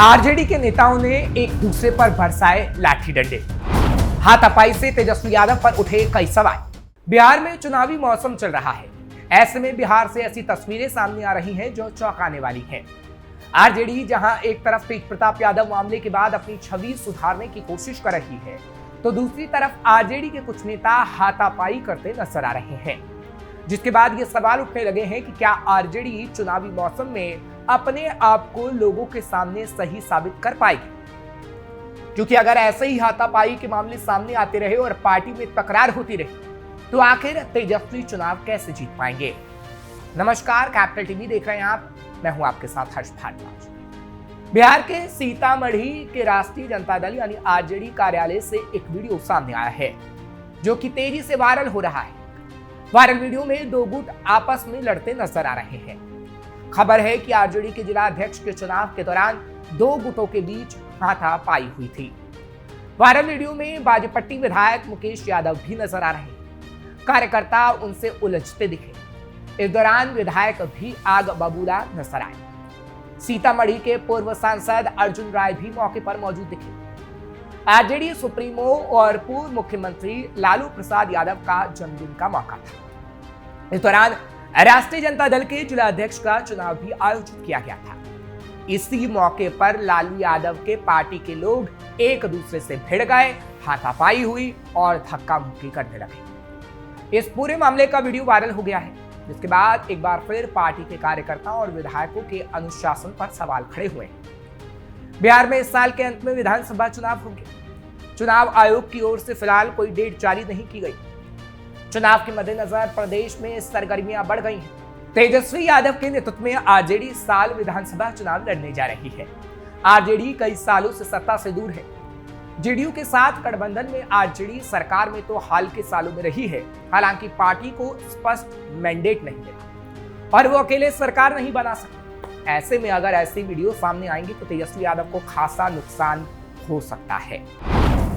RJD के नेताओं ने एक दूसरे पर बरसाए लाठी डंडे। हाथापाई से तेजस्वी यादव पर उठे कई सवाल। बिहार में चुनावी मौसम चल रहा है। ऐसे में बिहार से ऐसी तस्वीरें सामने आ रही हैं जो चौंकाने वाली हैं। आरजेडी जहां एक तरफ तेज प्रताप यादव मामले के बाद अपनी छवि सुधारने की कोशिश कर रही है, तो दूसरी तरफ आरजेडी के कुछ नेता हाथापाई करते नजर आ रहे हैं, जिसके बाद ये सवाल उठने लगे हैं कि क्या आरजेडी चुनावी मौसम में अपने आप को लोगों के सामने सही साबित कर पाएगी। क्योंकि अगर ऐसे ही हाथापाई के मामले सामने आते रहे और पार्टी में तकरार होती रही, तो आखिर तेजस्वी चुनाव कैसे जीत पाएंगे। नमस्कार, कैपिटल टीवी देख रहे हैं आप। मैं हूं आपके साथ हर्ष भारद्वाज। बिहार के सीतामढ़ी के राष्ट्रीय जनता दल यानी आरजेडी कार्यालय से एक वीडियो सामने आया है, जो कि तेजी से वायरल हो रहा है। वायरल वीडियो में दो गुट आपस में लड़ते नजर आ रहे हैं। खबर है कि आरजेडी के जिला अध्यक्ष के चुनाव के दौरान दो गुटों के बीच हाथापाई हुई थी। वायरल वीडियो में बाजपट्टी विधायक मुकेश यादव भी नजर आ रहे हैं। कार्यकर्ता उनसे उलझते दिखे। इस दौरान विधायक भी आग बबूला नजर आए। सीतामढ़ी के पूर्व सांसद अर्जुन राय भी मौके पर मौजूद दिखे। आरजेडी सुप्रीमो और पूर्व मुख्यमंत्री लालू प्रसाद यादव का जन्मदिन का मौका था। इस दौरान राष्ट्रीय जनता दल के जिला अध्यक्ष का चुनाव भी आयोजित किया गया था। इसी मौके पर लालू यादव के पार्टी के लोग एक दूसरे से भिड़ गए, हाथापाई हुई और धक्का मुक्की करने लगे। इस पूरे मामले का वीडियो वायरल हो गया है, जिसके बाद एक बार फिर पार्टी के कार्यकर्ताओं और विधायकों के अनुशासन पर सवाल खड़े हुए हैं। बिहार में इस साल के अंत में विधानसभा चुनाव होंगे। चुनाव आयोग की ओर से फिलहाल कोई डेट जारी नहीं की गई। चुनाव के मद्देनजर प्रदेश में सरगर्मियां बढ़ गई हैं। तेजस्वी यादव के नेतृत्व में आरजेडी इस साल विधानसभा चुनाव लड़ने जा रही है। आरजेडी कई सालों से सत्ता से दूर है। जेडीयू के साथ गठबंधन में आरजेडी सरकार में तो हाल के सालों में रही है, हालांकि पार्टी को स्पष्ट मैंडेट नहीं मिला और वो अकेले सरकार नहीं बना सकते। ऐसे में अगर ऐसी वीडियो सामने आएंगी तो तेजस्वी यादव को खासा नुकसान हो सकता है।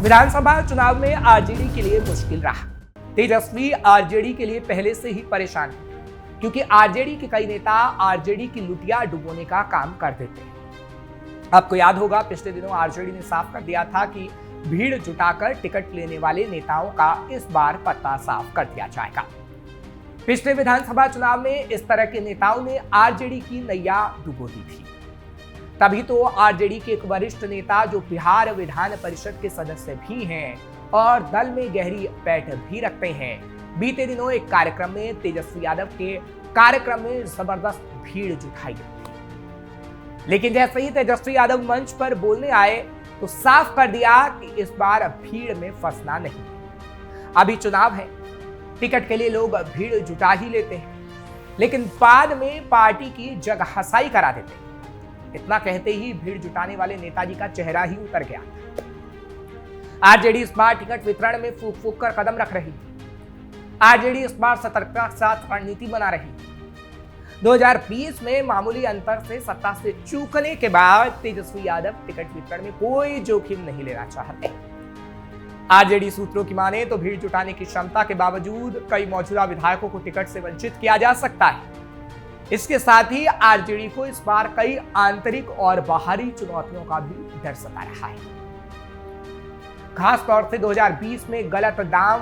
विधानसभा चुनाव में आरजेडी के लिए मुश्किल रहा। तेजस्वी आरजेडी के लिए पहले से ही परेशान है, क्योंकि आरजेडी के कई नेता आरजेडी की लुटिया डुबोने का काम कर देते हैं। आपको याद होगा, पिछले दिनों आरजेडी ने साफ कर दिया था कि भीड़ जुटाकर टिकट लेने वाले नेताओं का इस बार पता साफ कर दिया जाएगा। पिछले विधानसभा चुनाव में इस तरह के नेताओं ने आरजेडी की नैया डुबो दी थी। तभी तो आरजेडी के एक वरिष्ठ नेता, जो बिहार विधान परिषद के सदस्य भी हैं और दल में गहरी पैठ भी रखते हैं, बीते दिनों एक कार्यक्रम में तेजस्वी यादव के कार्यक्रम में जबरदस्त भीड़ जुटाई गई। लेकिन जैसे ही तेजस्वी यादव मंच पर बोलने आए, तो साफ कर दिया कि इस बार भीड़ में फंसना नहीं। अभी चुनाव है, टिकट के लिए लोग भीड़ जुटा ही लेते हैं, लेकिन बाद में पार्टी की जगहसाई करा देते हैं। इतना कहते ही भीड़ जुटाने वाले नेताजी का चेहरा ही उतर गया। आरजेडी इस बार टिकट वितरण में फूंक फूंक कर कदम रख रही है। आरजेडी इस बार सतर्कता के साथ रणनीति बना रही है। 2020 में मामूली अंतर से सत्ता से चूकने के बाद तेजस्वी यादव टिकट वितरण में कोई जोखिम नहीं लेना चाहते। आरजेडी सूत्रों की माने तो भीड़ जुटाने की क्षमता के बावजूद कई मौजूदा विधायकों को टिकट से वंचित किया जा सकता है। इसके साथ ही आरजेडी को इस बार कई आंतरिक और बाहरी चुनौतियों का भी डर सता रहा है। खास तौर से 2020 में गलत दाम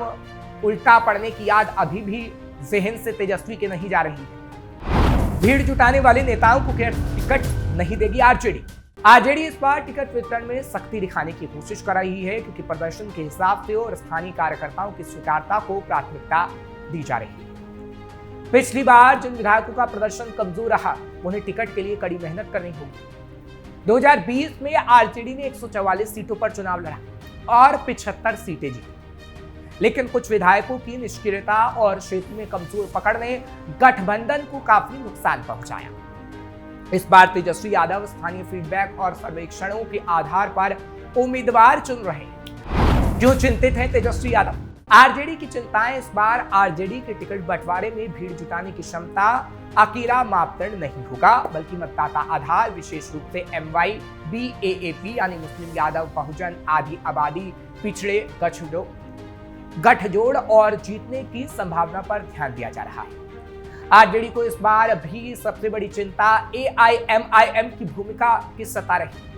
उल्टा पड़ने की याद अभी भी जहन से तेजस्वी के नहीं जा रही है। भीड़ जुटाने वाले नेताओं को टिकट नहीं देगी आरजेडी। आरजेडी इस बार टिकट वितरण में सख्ती दिखाने की कोशिश कर रही है, क्योंकि प्रदर्शन के हिसाब से और स्थानीय कार्यकर्ताओं की स्वीकारता को प्राथमिकता दी जा रही है। पिछली बार जिन विधायकों का प्रदर्शन कमजोर रहा, उन्हें टिकट के लिए कड़ी मेहनत करनी होगी। 2020 में आरजेडी ने 144 सीटों पर चुनाव लड़ा और 75 सीटें जीती, लेकिन कुछ विधायकों की निष्क्रियता और क्षेत्र में कमजोर पकड़ ने गठबंधन को काफी नुकसान पहुंचाया। इस बार तेजस्वी यादव स्थानीय फीडबैक और सर्वेक्षणों के आधार पर उम्मीदवार चुन रहे हैं। जो चिंतित हैं तेजस्वी यादव, आरजेडी की चिंताएं इस बार आरजेडी के टिकट बंटवारे में भीड़ जुटाने की क्षमता अकेला मापदंड नहीं होगा, बल्कि मतदाता आधार, विशेष रूप से MY BAAP यानी मुस्लिम यादव बहुजन आदि आबादी पिछड़े गठजोड़ और जीतने की संभावना पर ध्यान दिया जा रहा है। आरजेडी को इस बार भी सबसे बड़ी चिंता AIMIM की भूमिका की सता रही।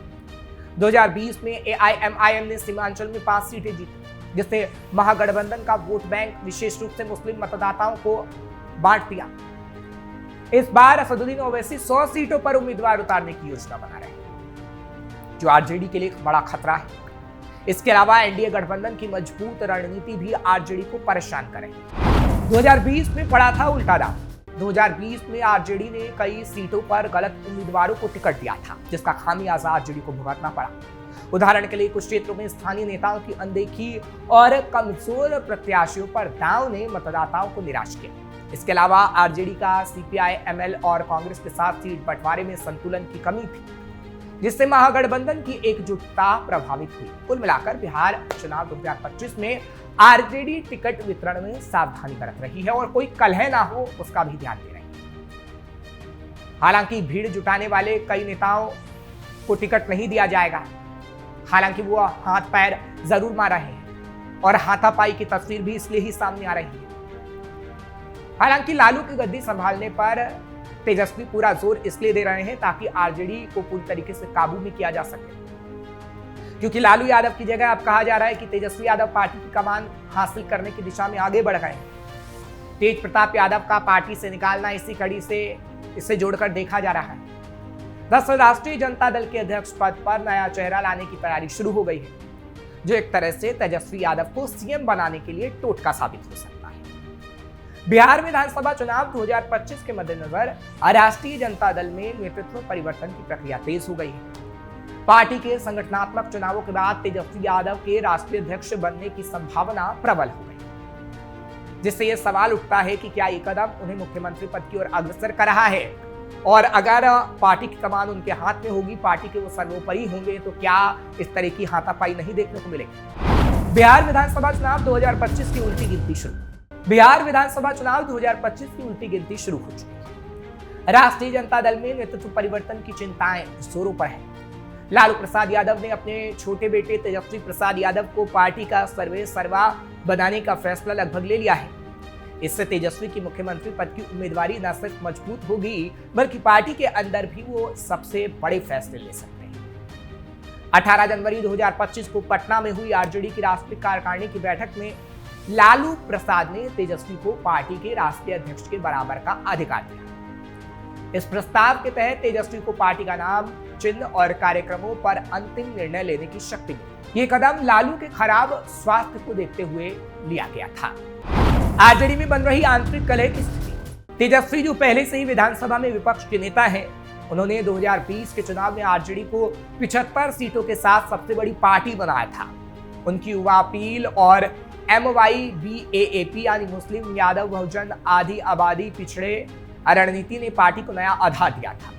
2020 में एआईएमआईएम ने सीमांचल में 5 सीटें जीती, जिससे महागठबंधन का वोट बैंक विशेष रूप से मुस्लिम मतदाताओं को बांट दिया। इस बार असदुद्दीन ओवैसी 100 सीटों पर उम्मीदवार उतारने की योजना बना रहे हैं, जो आरजेडी के लिए एक बड़ा खतरा है। इसके अलावा एनडीए गठबंधन की मजबूत रणनीति भी आरजेडी को परेशान करेगी। 2020 में पड़ा था उल्टा दांव। 2020 में आरजेडी ने कई सीटों पर गलत उम्मीदवारों को टिकट दिया था, जिसका खामियाजा आरजेडी को भुगतना पड़ा। उदाहरण के लिए कुछ क्षेत्रों में स्थानीय नेताओं की अनदेखी और कमजोर प्रत्याशियों पर दांव ने मतदाताओं को निराश किया। इसके अलावा आरजेडी का सीपीआई, एमएल और कांग्रेस के साथ सीट बंटवारे में संतुलन की कमी थी, जिससे महागठबंधन की एकजुटता प्रभावित हुई। कुल मिलाकर बिहार चुनाव 2025 में आरजेडी टिकट वितरण में सावधानी बरत रही है और कोई कलह ना हो उसका भी ध्यान दे रही है। हालांकि भीड़ जुटाने वाले कई नेताओं को टिकट नहीं दिया जाएगा। हालांकि वो हाथ पैर जरूर मार रहे हैं और हाथापाई की तस्वीर भी इसलिए ही सामने आ रही है। हालांकि लालू की गद्दी संभालने पर तेजस्वी पूरा जोर इसलिए दे रहे हैं ताकि आरजेडी को पूरी तरीके से काबू में किया जा सके, क्योंकि लालू यादव की जगह अब कहा जा रहा है कि तेजस्वी यादव पार्टी की कमान हासिल करने की दिशा में आगे बढ़ गए हैं। तेज प्रताप यादव का पार्टी से निकालना इसी कड़ी से इससे जोड़कर देखा जा रहा है। दरअसल राष्ट्रीय जनता दल के अध्यक्ष पद पर नया चेहरा लाने की तैयारी शुरू हो गई है, जो एक तरह से तेजस्वी यादव को सीएम बनाने के लिए टोटका साबित हो सकता है। बिहार विधानसभा चुनाव 2025 के मद्देनजर राष्ट्रीय जनता दल में नेतृत्व परिवर्तन की प्रक्रिया तेज हो गई है। पार्टी के संगठनात्मक चुनावों के बाद तेजस्वी यादव के राष्ट्रीय अध्यक्ष बनने की संभावना प्रबल हो गई, जिससे यह सवाल उठता है कि क्या ये कदम उन्हें मुख्यमंत्री पद की ओर अग्रसर कर रहा है, और अगर पार्टी की कमान उनके हाथ में होगी, पार्टी के वो सर्वोपरि होंगे, तो क्या इस तरह की हाथापाई नहीं देखने को मिलेगी। बिहार विधानसभा चुनाव 2025 की उल्टी गिनती शुरू। बिहार विधानसभा चुनाव 2025 की उल्टी गिनती शुरू हो चुकी है। राष्ट्रीय जनता दल में नेतृत्व परिवर्तन की चिंताएं जोरों पर है। लालू प्रसाद यादव ने अपने छोटे बेटे तेजस्वी प्रसाद यादव को पार्टी का सर्वे सर्वा बनाने का फैसला लगभग ले लिया है। इससे तेजस्वी की मुख्यमंत्री पद की उम्मीदवारी न सिर्फ मजबूत होगी, बल्कि पार्टी के अंदर भी वो सबसे बड़े फैसले ले सकते हैं। 18 जनवरी 2025 को पटना में हुई आरजेडी की राष्ट्रीय कार्यकारिणी की बैठक में लालू प्रसाद ने तेजस्वी को पार्टी के राष्ट्रीय अध्यक्ष के बराबर का अधिकार दिया। इस प्रस्ताव के तहत तेजस्वी को पार्टी का नाम, चिन्ह और कार्यक्रमों पर अंतिम निर्णय लेने की शक्ति मिली। ये कदम लालू के खराब स्वास्थ्य को देखते हुए लिया गया था। आरजेडी में बन रही आंतरिक कलह की स्थिति। तेजस्वी जो पहले से ही विधानसभा में विपक्ष के नेता हैं, उन्होंने 2020 के चुनाव में आरजेडी को 75 सीटों के साथ सबसे बड़ी पार्टी बनाया था। उनकी युवा अपील और MYBAAP यानी मुस्लिम यादव बहुजन आधी आबादी पिछड़े रणनीति ने पार्टी को नया आधार दिया था।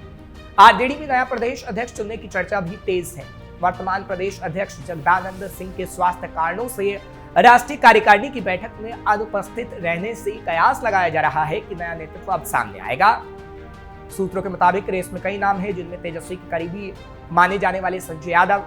आरजेडी में नया प्रदेश अध्यक्ष चुनने की चर्चा भी तेज है। वर्तमान प्रदेश अध्यक्ष जगदानंद सिंह के स्वास्थ्य कारणों से राष्ट्रीय कार्यकारिणी की बैठक में अनुपस्थित रहने से कयास लगाया जा रहा है कि नया नेतृत्व अब सामने आएगा। सूत्रों के मुताबिक रेस में कई नाम हैं, जिनमें तेजस्वी के करीबी माने जाने वाले संजय यादव,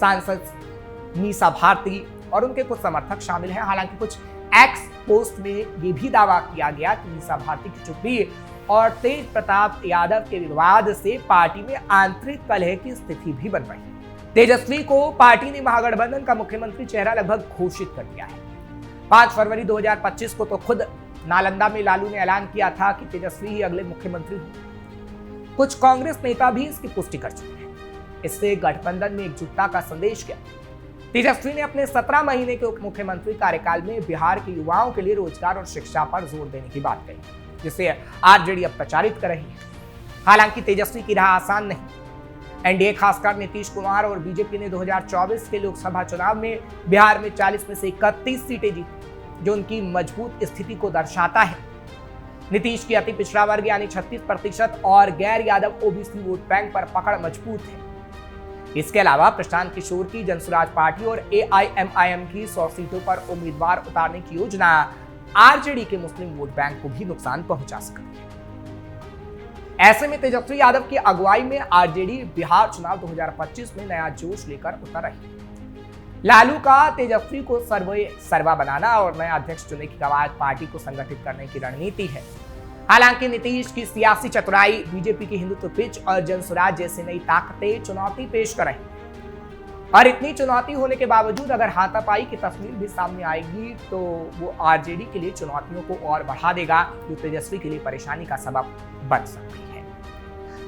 सांसद मीसा भारती और उनके कुछ समर्थक शामिल हैं। हालांकि कुछ एक्स पोस्ट में ये भी दावा किया गया कि मीसा भारती की चुप्पी और तेज प्रताप यादव के विवाद से पार्टी में आंतरिक कलह की स्थिति भी बन रही है। तेजस्वी को पार्टी ने महागठबंधन का मुख्यमंत्री चेहरा लगभग घोषित कर दिया है। 5 फरवरी 2025 को तो खुद नालंदा में लालू ने ऐलान किया था कि तेजस्वी ही अगले मुख्यमंत्री होंगे। कुछ कांग्रेस नेता भी इसकी पुष्टि कर चुके हैं। इससे गठबंधन में एकजुटता का संदेश गया। तेजस्वी ने अपने 17 महीने के उप मुख्यमंत्री कार्यकाल में बिहार के युवाओं के लिए रोजगार और शिक्षा पर जोर देने की बात कही, जिसे आरजेडी अब प्रचारित कर रही है। हालांकि तेजस्वी की राह आसान नहीं। एनडीए खासकर नीतीश कुमार और बीजेपी ने 2024 के लोकसभा चुनाव में बिहार में 40 में से 31 सीटें जीती, जो उनकी मजबूत स्थिति को दर्शाता है। नीतीश की अति पिछड़ा वर्ग यानी 36% और गैर यादव ओबीसी वोट बैंक पर पकड़ मजबूत है। इसके अलावा प्रशांत किशोर की जनसुराज पार्टी और एआईएमआईएम की 100 सीटों पर उम्मीदवार उतारने की योजना आरजेडी के मुस्लिम वोट बैंक को भी नुकसान पहुंचा सकती है। ऐसे में तेजस्वी यादव की अगुवाई में आरजेडी बिहार चुनाव 2025 में नया जोश लेकर उतर रही है। लालू का तेजस्वी को सर्वे सर्वा बनाना और नया अध्यक्ष चुनने की कवायद पार्टी को संगठित करने की रणनीति है। हालांकि नीतीश की सियासी चतुराई, बीजेपी की हिंदुत्व पिच और जनसुराज जैसी नई ताकतें चुनौती पेश कर रही हैं। और इतनी चुनौती होने के बावजूद अगर हाथापाई की तस्वीर भी सामने आएगी तो वो आरजेडी के लिए चुनौतियों को और बढ़ा देगा, जो तेजस्वी के लिए परेशानी का सबब बन सकती है।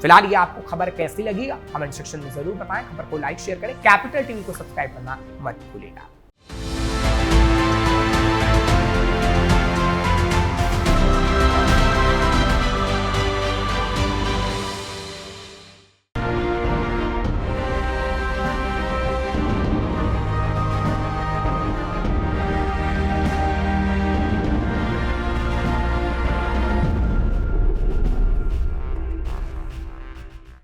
फिलहाल ये आपको खबर कैसी लगी कमेंट सेक्शन में जरूर बताएं। खबर को लाइक शेयर करें, कैपिटल टीवी को सब्सक्राइब करना मत भूलिएगा।